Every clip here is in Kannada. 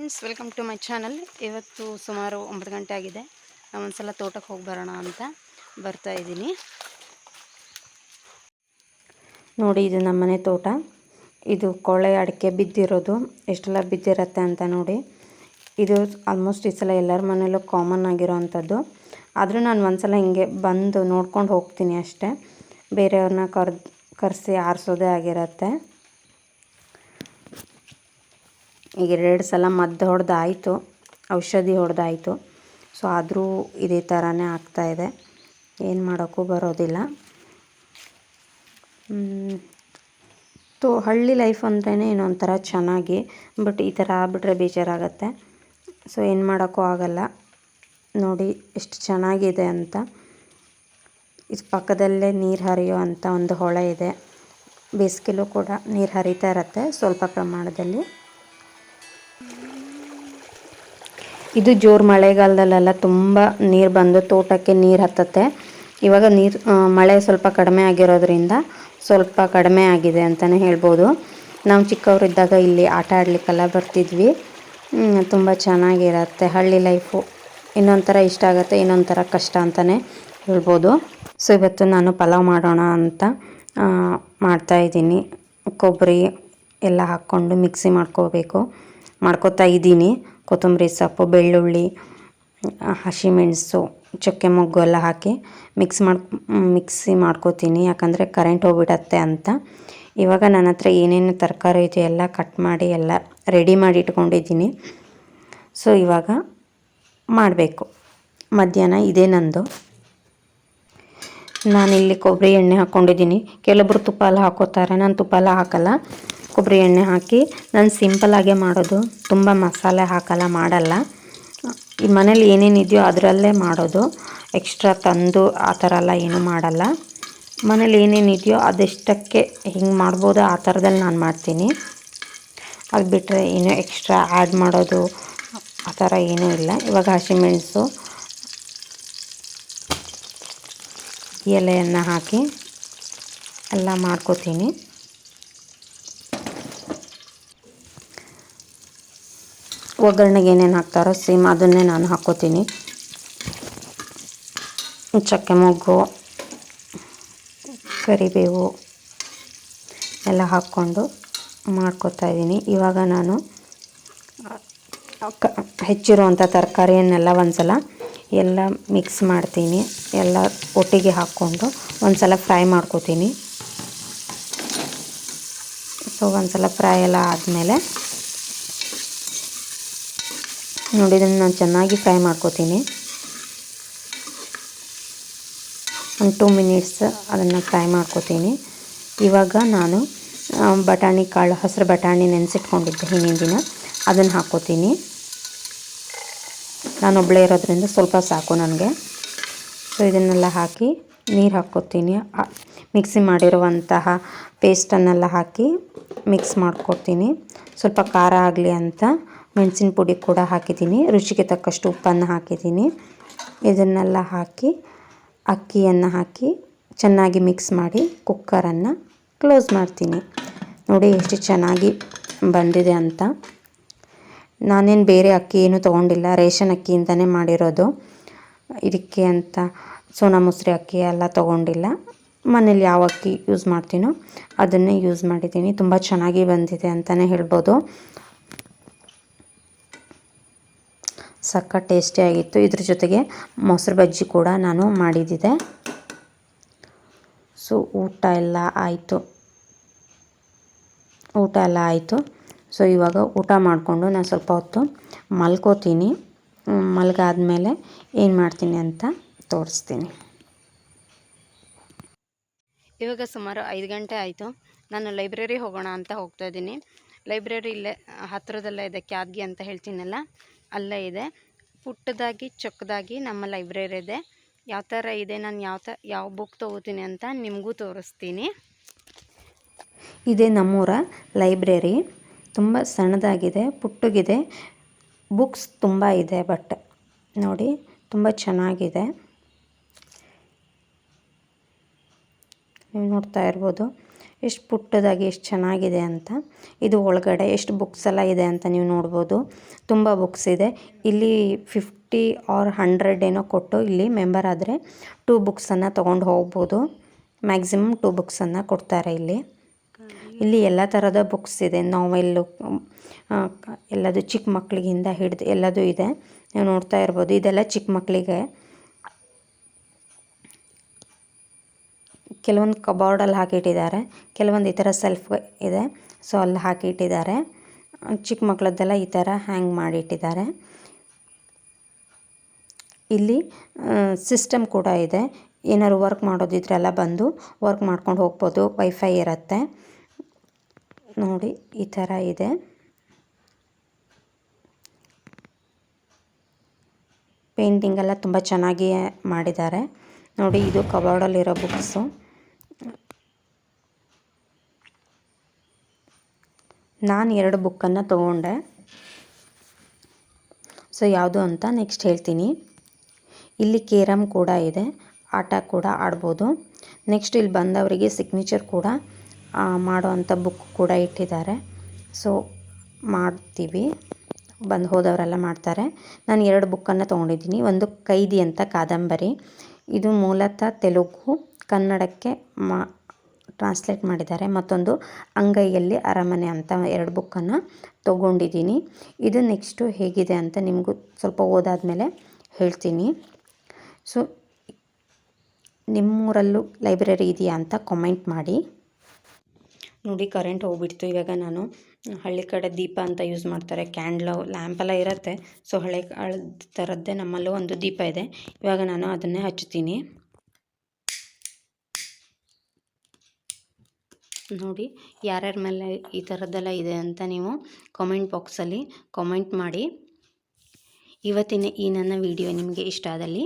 Friends, welcome to my channel. ಇವತ್ತು ಸುಮಾರು 9 ಗಂಟೆ ಆಗಿದೆ. ನಾವು ಒಂದ್ಸಲ ತೋಟಕ್ಕೆ ಹೋಗಿ ಬರೋಣ ಅಂತ ಬರ್ತಾ ಇದ್ದೀನಿ. ನೋಡಿ, ಇದು ನಮ್ಮನೆ ತೋಟ. ಇದು ಕೊಳೆ ಅಡಿಕೆ ಬಿದ್ದಿರೋದು, ಎಷ್ಟೆಲ್ಲ ಬಿದ್ದಿರತ್ತೆ ಅಂತ ನೋಡಿ. ಇದು ಆಲ್ಮೋಸ್ಟ್ ಈ ಸಲ ಎಲ್ಲರ ಮನೆಯಲ್ಲೂ ಕಾಮನ್ ಆಗಿರೋ ಅಂಥದ್ದು. ಆದರೂ ನಾನು ಒಂದ್ಸಲ ಹಿಂಗೆ ಬಂದು ನೋಡ್ಕೊಂಡು ಹೋಗ್ತೀನಿ ಅಷ್ಟೇ. ಬೇರೆಯವ್ರನ್ನ ಕರೆಸಿ ಆರಿಸೋದೇ ಆಗಿರತ್ತೆ. ಈಗ 2 ಸಲ ಮದ್ದು ಹೊಡೆದಾಯಿತು, ಔಷಧಿ ಹೊಡೆದಾಯಿತು. ಸೊ ಆದರೂ ಇದೇ ಥರನೇ ಆಗ್ತಾಯಿದೆ, ಏನು ಮಾಡೋಕ್ಕೂ ಬರೋದಿಲ್ಲ. ಹಳ್ಳಿ ಲೈಫ್ ಅಂದ್ರೇ ಇನ್ನೊಂಥರ ಚೆನ್ನಾಗಿ, ಬಟ್ ಈ ಥರ ಆಗ್ಬಿಟ್ರೆ ಬೇಜಾರಾಗತ್ತೆ. ಸೊ ಏನು ಮಾಡೋಕ್ಕೂ ಆಗಲ್ಲ. ನೋಡಿ ಎಷ್ಟು ಚೆನ್ನಾಗಿದೆ ಅಂತ. ಇದು ಪಕ್ಕದಲ್ಲೇ ನೀರು ಹರಿಯೋ ಅಂಥ ಒಂದು ಹೊಳೆ ಇದೆ. ಬೇಸಿಗೆಲೂ ಕೂಡ ನೀರು ಹರಿತಾ ಇರತ್ತೆ ಸ್ವಲ್ಪ ಪ್ರಮಾಣದಲ್ಲಿ. ಇದು ಜೋರು ಮಳೆಗಾಲದಲ್ಲೆಲ್ಲ ತುಂಬ ನೀರು ಬಂದು ತೋಟಕ್ಕೆ ನೀರು ಹತ್ತತ್ತೆ. ಇವಾಗ ಮಳೆ ಸ್ವಲ್ಪ ಕಡಿಮೆ ಆಗಿರೋದ್ರಿಂದ ಸ್ವಲ್ಪ ಕಡಿಮೆ ಆಗಿದೆ ಅಂತಲೇ ಹೇಳ್ಬೋದು. ನಾವು ಚಿಕ್ಕವರಿದ್ದಾಗ ಇಲ್ಲಿ ಆಟ ಆಡಲಿಕ್ಕೆಲ್ಲ ಬರ್ತಿದ್ವಿ. ತುಂಬ ಚೆನ್ನಾಗಿರತ್ತೆ ಹಳ್ಳಿ ಲೈಫು. ಇನ್ನೊಂಥರ ಇಷ್ಟ ಆಗುತ್ತೆ, ಇನ್ನೊಂಥರ ಕಷ್ಟ ಅಂತಲೇ ಹೇಳ್ಬೋದು. ಸೊ ಇವತ್ತು ನಾನು ಪಲಾವ್ ಮಾಡೋಣ ಅಂತ ಮಾಡ್ತಾಯಿದ್ದೀನಿ. ಕೊಬ್ಬರಿ ಎಲ್ಲ ಹಾಕ್ಕೊಂಡು ಮಿಕ್ಸಿ ಮಾಡ್ಕೋತಾ ಇದ್ದೀನಿ. ಕೊತ್ತಂಬರಿ ಸೊಪ್ಪು, ಬೆಳ್ಳುಳ್ಳಿ, ಹಸಿಮೆಣಸು, ಚಕ್ಕೆ ಮೊಗ್ಗು ಎಲ್ಲ ಹಾಕಿ ಮಿಕ್ಸಿ ಮಾಡ್ಕೋತೀನಿ, ಯಾಕಂದರೆ ಕರೆಂಟ್ ಹೋಗ್ಬಿಡತ್ತೆ ಅಂತ. ಇವಾಗ ನನ್ನ ಹತ್ರ ಏನೇನು ತರಕಾರಿ ಇದೆ ಎಲ್ಲ ಕಟ್ ಮಾಡಿ ಎಲ್ಲ ರೆಡಿ ಮಾಡಿ ಇಟ್ಕೊಂಡಿದ್ದೀನಿ. ಸೊ ಇವಾಗ ಮಾಡಬೇಕು. ಮಧ್ಯಾಹ್ನ ಇದೇ ನಂದು. ನಾನಿಲ್ಲಿ ಕೊಬ್ಬರಿ ಎಣ್ಣೆ ಹಾಕ್ಕೊಂಡಿದ್ದೀನಿ. ಕೆಲವೊಬ್ಬರು ತುಪ್ಪ ಎಲ್ಲ ಹಾಕೋತಾರೆ, ನಾನು ತುಪ್ಪ ಎಲ್ಲ ಹಾಕಲ್ಲ. ಕೊಬ್ಬರಿ ಎಣ್ಣೆ ಹಾಕಿ ನಾನು ಸಿಂಪಲಾಗೇ ಮಾಡೋದು, ತುಂಬ ಮಸಾಲೆ ಮಾಡಲ್ಲ. ಈ ಮನೇಲಿ ಏನೇನಿದೆಯೋ ಅದರಲ್ಲೇ ಮಾಡೋದು. ಎಕ್ಸ್ಟ್ರಾ ತಂದು ಆ ಥರ ಎಲ್ಲ ಏನೂ ಮಾಡಲ್ಲ. ಮನೇಲಿ ಏನೇನಿದೆಯೋ ಅದೆಷ್ಟಕ್ಕೆ ಹಿಂಗೆ ಮಾಡ್ಬೋದು ಆ ಥರದಲ್ಲಿ ನಾನು ಮಾಡ್ತೀನಿ. ಅದು ಬಿಟ್ಟರೆ ಏನೂ ಎಕ್ಸ್ಟ್ರಾ ಆ್ಯಡ್ ಮಾಡೋದು ಆ ಥರ ಏನೂ ಇಲ್ಲ. ಇವಾಗ ಹಸಿಮೆಣಸು ಎಲೆಯನ್ನು ಹಾಕಿ ಎಲ್ಲ ಮಾಡ್ಕೋತೀನಿ. ಒಗ್ಗರಣೆಗೆ ಏನೇನು ಹಾಕ್ತಾರೋ ಸೇಮ್ ಅದನ್ನೇ ನಾನು ಹಾಕ್ಕೋತೀನಿ. ಚಕ್ಕೆ ಮೊಗ್ಗು, ಕರಿಬೇವು ಎಲ್ಲ ಹಾಕ್ಕೊಂಡು ಮಾಡ್ಕೋತಾ ಇದ್ದೀನಿ. ಇವಾಗ ನಾನು ಹೆಚ್ಚಿರುವಂಥ ತರಕಾರಿಯನ್ನೆಲ್ಲ ಒಂದ್ಸಲ ಎಲ್ಲ ಮಿಕ್ಸ್ ಮಾಡ್ತೀನಿ. ಎಲ್ಲ ಒಟ್ಟಿಗೆ ಹಾಕ್ಕೊಂಡು ಒಂದ್ಸಲ ಫ್ರೈ ಮಾಡ್ಕೋತೀನಿ. ಸೊ ಒಂದ್ಸಲ ಫ್ರೈ ಎಲ್ಲ ಆದಮೇಲೆ ನೋಡಿ, ಇದನ್ನು ನಾನು ಚೆನ್ನಾಗಿ ಫ್ರೈ ಮಾಡ್ಕೋತೀನಿ. ಒಂದು 2 ಮಿನಿಟ್ಸ್ ಅದನ್ನು ಫ್ರೈ ಮಾಡ್ಕೋತೀನಿ. ಇವಾಗ ನಾನು ಬಟಾಣಿ ಕಾಳು, ಹಸಿರು ಬಟಾಣಿ ನೆನೆಸಿಟ್ಕೊಂಡಿದ್ದೆ ಹಿಂದಿನ ದಿನ, ಅದನ್ನು ಹಾಕ್ಕೋತೀನಿ. ನಾನೊಬ್ಬಳೇ ಇರೋದ್ರಿಂದ ಸ್ವಲ್ಪ ಸಾಕು ನನಗೆ. ಸೊ ಇದನ್ನೆಲ್ಲ ಹಾಕಿ ನೀರು ಹಾಕ್ಕೋತೀನಿ. ಮಿಕ್ಸಿ ಮಾಡಿರುವಂತಹ ಪೇಸ್ಟನ್ನೆಲ್ಲ ಹಾಕಿ ಮಿಕ್ಸ್ ಮಾಡ್ಕೊತೀನಿ. ಸ್ವಲ್ಪ ಖಾರ ಆಗಲಿ ಅಂತ ಮೆಣಸಿನ ಪುಡಿ ಕೂಡ ಹಾಕಿದ್ದೀನಿ. ರುಚಿಗೆ ತಕ್ಕಷ್ಟು ಉಪ್ಪನ್ನು ಹಾಕಿದ್ದೀನಿ. ಇದನ್ನೆಲ್ಲ ಹಾಕಿ ಅಕ್ಕಿಯನ್ನು ಹಾಕಿ ಚೆನ್ನಾಗಿ ಮಿಕ್ಸ್ ಮಾಡಿ ಕುಕ್ಕರನ್ನು ಕ್ಲೋಸ್ ಮಾಡ್ತೀನಿ. ನೋಡಿ ಎಷ್ಟು ಚೆನ್ನಾಗಿ ಬಂದಿದೆ ಅಂತ. ನಾನೇನು ಬೇರೆ ಅಕ್ಕಿ ಏನೂ ತೊಗೊಂಡಿಲ್ಲ, ರೇಷನ್ ಅಕ್ಕಿಯಿಂದನೇ ಮಾಡಿರೋದು. ಇದಕ್ಕೆ ಅಂತ ಸೋನಾ ಮಸೂರಿ ಅಕ್ಕಿ ಎಲ್ಲ ತೊಗೊಂಡಿಲ್ಲ. ಮನೇಲಿ ಯಾವ ಅಕ್ಕಿ ಯೂಸ್ ಮಾಡ್ತೀನೋ ಅದನ್ನೇ ಯೂಸ್ ಮಾಡಿದ್ದೀನಿ. ತುಂಬ ಚೆನ್ನಾಗಿ ಬಂದಿದೆ ಅಂತಲೇ ಹೇಳ್ಬೋದು. ಸಕ್ಕ ಟೇಸ್ಟಿಯಾಗಿತ್ತು. ಇದ್ರ ಜೊತೆಗೆ ಮೊಸರು ಬಜ್ಜಿ ಕೂಡ ನಾನು ಮಾಡಿದ್ದೆ. ಸೊ ಊಟ ಎಲ್ಲ ಆಯಿತು. ಸೊ ಇವಾಗ ಊಟ ಮಾಡಿಕೊಂಡು ನಾನು ಸ್ವಲ್ಪ ಹೊತ್ತು ಮಲ್ಕೋತೀನಿ. ಮಲ್ಗಾದ್ಮೇಲೆ ಏನು ಮಾಡ್ತೀನಿ ಅಂತ ತೋರಿಸ್ತೀನಿ. ಇವಾಗ ಸುಮಾರು 5 ಗಂಟೆ ಆಯಿತು. ನಾನು ಲೈಬ್ರರಿ ಹೋಗೋಣ ಅಂತ ಹೋಗ್ತಾಯಿದ್ದೀನಿ. ಲೈಬ್ರರಿ ಇಲ್ಲೇ ಹತ್ತಿರದಲ್ಲೇ ಇದೆ, ಕ್ಯಾದ್ಗಿ ಅಂತ ಹೇಳ್ತೀನಲ್ಲ ಅಲ್ಲೇ ಇದೆ. ಪುಟ್ಟದಾಗಿ ಚೊಕ್ಕದಾಗಿ ನಮ್ಮ ಲೈಬ್ರರಿ ಇದೆ. ಯಾವ ಥರ ಇದೆ, ನಾನು ಯಾವ ಬುಕ್ ತೊಗೋತೀನಿ ಅಂತ ನಿಮಗೂ ತೋರಿಸ್ತೀನಿ. ಇದೇ ನಮ್ಮೂರ ಲೈಬ್ರರಿ. ತುಂಬ ಸಣ್ಣದಾಗಿದೆ, ಪುಟ್ಟಗಿದೆ. ಬುಕ್ಸ್ ತುಂಬ ಇದೆ, ಬಟ್ ನೋಡಿ ತುಂಬ ಚೆನ್ನಾಗಿದೆ. ನೀವು ನೋಡ್ತಾ ಇರ್ಬೋದು ಎಷ್ಟು ಪುಟ್ಟದಾಗಿ ಎಷ್ಟು ಚೆನ್ನಾಗಿದೆ ಅಂತ. ಇದು ಒಳಗಡೆ ಎಷ್ಟು ಬುಕ್ಸ್ ಎಲ್ಲ ಇದೆ ಅಂತ ನೀವು ನೋಡ್ಬೋದು. ತುಂಬ ಬುಕ್ಸ್ ಇದೆ. ಇಲ್ಲಿ 50 ಆರ್ 100 ಏನೋ ಕೊಟ್ಟು ಇಲ್ಲಿ ಮೆಂಬರ್ ಆದರೆ 2 ಬುಕ್ಸನ್ನು ತೊಗೊಂಡು ಹೋಗ್ಬೋದು. ಮ್ಯಾಕ್ಸಿಮಮ್ 2 ಬುಕ್ಸನ್ನು ಕೊಡ್ತಾರೆ ಇಲ್ಲಿ. ಇಲ್ಲಿ ಎಲ್ಲ ಥರದ ಬುಕ್ಸ್ ಇದೆ. ನಾವೆಲ್ಲು ಎಲ್ಲದು ಚಿಕ್ಕ ಮಕ್ಕಳಿಗಿಂದ ಹಿಡಿದು ಎಲ್ಲದೂ ಇದೆ. ನೀವು ನೋಡ್ತಾ ಇರ್ಬೋದು, ಇದೆಲ್ಲ ಚಿಕ್ಕ ಮಕ್ಕಳಿಗೆ. ಕೆಲವೊಂದು ಕಬೋರ್ಡಲ್ಲಿ ಹಾಕಿಟ್ಟಿದ್ದಾರೆ, ಕೆಲವೊಂದು ಈ ಥರ ಸೆಲ್ಫ್ ಇದೆ, ಸೊ ಅಲ್ಲಿ ಹಾಕಿಟ್ಟಿದ್ದಾರೆ. ಚಿಕ್ಕ ಮಕ್ಕಳದ್ದೆಲ್ಲ ಈ ಥರ ಹ್ಯಾಂಗ್ ಮಾಡಿಟ್ಟಿದ್ದಾರೆ. ಇಲ್ಲಿ ಸಿಸ್ಟಮ್ ಕೂಡ ಇದೆ. ಏನಾದ್ರು ವರ್ಕ್ ಮಾಡೋದಿದ್ರೆಲ್ಲ ಬಂದು ವರ್ಕ್ ಮಾಡ್ಕೊಂಡು ಹೋಗ್ಬೋದು. ವೈಫೈ ಇರುತ್ತೆ ನೋಡಿ, ಈ ಥರ ಇದೆ. ಪೇಂಟಿಂಗ್ ಎಲ್ಲ ತುಂಬ ಚೆನ್ನಾಗಿ ಮಾಡಿದ್ದಾರೆ ನೋಡಿ. ಇದು ಕಬೋರ್ಡಲ್ಲಿರೋ ಬುಕ್ಸು. ನಾನು 2 ಬುಕ್ಕನ್ನು ತೊಗೊಂಡೆ. ಸೊ ಯಾವುದು ಅಂತ ನೆಕ್ಸ್ಟ್ ಹೇಳ್ತೀನಿ. ಇಲ್ಲಿ ಕೇರಮ್ ಕೂಡ ಇದೆ, ಆಟ ಕೂಡ ಆಡ್ಬೋದು. ನೆಕ್ಸ್ಟ್ ಇಲ್ಲಿ ಬಂದವರಿಗೆ ಸಿಗ್ನೇಚರ್ ಕೂಡ ಮಾಡೋ ಅಂಥ ಬುಕ್ ಕೂಡ ಇಟ್ಟಿದ್ದಾರೆ. ಸೊ ಮಾಡ್ತೀವಿ, ಬಂದು ಹೋದವರೆಲ್ಲ ಮಾಡ್ತಾರೆ. ನಾನು 2 ಬುಕ್ಕನ್ನು ತೊಗೊಂಡಿದ್ದೀನಿ. ಒಂದು ಕೈದಿ ಅಂತ ಕಾದಂಬರಿ, ಇದು ಮೂಲತಃ ತೆಲುಗು, ಕನ್ನಡಕ್ಕೆ ಟ್ರಾನ್ಸ್ಲೇಟ್ ಮಾಡಿದ್ದಾರೆ. ಮತ್ತೊಂದು ಅಂಗೈಯಲ್ಲಿ ಅರಮನೆ ಅಂತ 2 ಬುಕ್ಕನ್ನು ತೊಗೊಂಡಿದ್ದೀನಿ. ಇದು ನೆಕ್ಸ್ಟು ಹೇಗಿದೆ ಅಂತ ನಿಮಗೂ ಸ್ವಲ್ಪ ಓದಾದಮೇಲೆ ಹೇಳ್ತೀನಿ. ಸೊ ನಿಮ್ಮೂರಲ್ಲೂ ಲೈಬ್ರರಿ ಇದೆಯಾ ಅಂತ ಕಾಮೆಂಟ್ ಮಾಡಿ. ನೋಡಿ, ಕರೆಂಟ್ ಹೋಗ್ಬಿಡ್ತು. ಇವಾಗ ನಾನು ಹಳ್ಳಿ ಕಡೆ ದೀಪ ಅಂತ ಯೂಸ್ ಮಾಡ್ತಾರೆ, ಕ್ಯಾಂಡ್ಲು ಲ್ಯಾಂಪೆಲ್ಲ ಇರುತ್ತೆ. ಸೊ ಹಳೆ ಥರದ್ದೇ ನಮ್ಮಲ್ಲೂ ಒಂದು ದೀಪ ಇದೆ. ಇವಾಗ ನಾನು ಅದನ್ನೇ ಹಚ್ತೀನಿ. ನೋಡಿ, ಯಾರ್ಯಾರ ಮೇಲೆ ಈ ಥರದ್ದೆಲ್ಲ ಇದೆ ಅಂತ ನೀವು ಕಾಮೆಂಟ್ ಬಾಕ್ಸಲ್ಲಿ ಕಾಮೆಂಟ್ ಮಾಡಿ. ಇವತ್ತಿನ ಈ ನನ್ನ ವಿಡಿಯೋ ನಿಮಗೆ ಇಷ್ಟ ಆದಲ್ಲಿ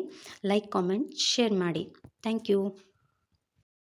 ಲೈಕ್, ಕಾಮೆಂಟ್, ಶೇರ್ ಮಾಡಿ. Thank you.